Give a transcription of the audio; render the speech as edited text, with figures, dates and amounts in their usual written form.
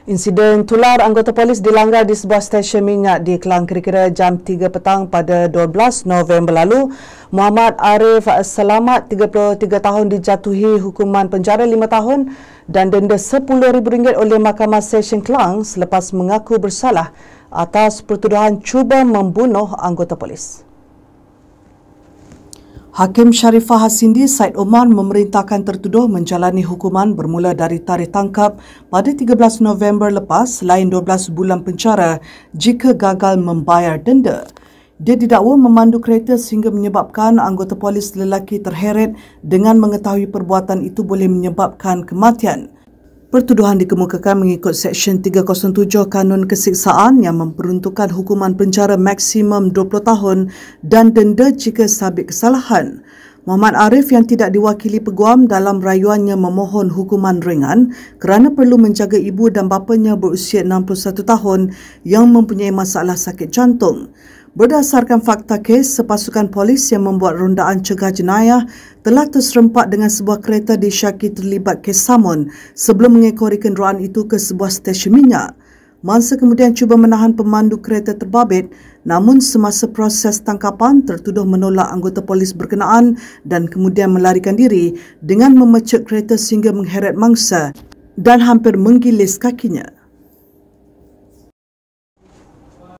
Insiden tular anggota polis dilanggar di sebuah stesen minyak di Kelang kira-kira jam 3 petang pada 12 November lalu. Muhammad Arif Selamat, 33 tahun, dijatuhi hukuman penjara 5 tahun dan denda RM10,000 oleh Mahkamah Session Kelang selepas mengaku bersalah atas pertuduhan cuba membunuh anggota polis. Hakim Sharifah Hasindi Said Omar memerintahkan tertuduh menjalani hukuman bermula dari tarikh tangkap pada 13 November lepas selain 12 bulan penjara jika gagal membayar denda. Dia didakwa memandu kereta sehingga menyebabkan anggota polis lelaki terheret dengan mengetahui perbuatan itu boleh menyebabkan kematian. Pertuduhan dikemukakan mengikut Seksyen 307 Kanun Kesiksaan yang memperuntukkan hukuman penjara maksimum 20 tahun dan denda jika sabit kesalahan. Muhammad Arif yang tidak diwakili peguam dalam rayuannya memohon hukuman ringan kerana perlu menjaga ibu dan bapanya berusia 61 tahun yang mempunyai masalah sakit jantung. Berdasarkan fakta kes, sepasukan polis yang membuat rondaan cegah jenayah telah terserempak dengan sebuah kereta disyaki terlibat kes samun sebelum mengekori kenderaan itu ke sebuah stesen minyak. Masa kemudian cuba menahan pemandu kereta terbabit, namun semasa proses tangkapan, tertuduh menolak anggota polis berkenaan dan kemudian melarikan diri dengan memecek kereta sehingga mengheret mangsa dan hampir menggilis kakinya.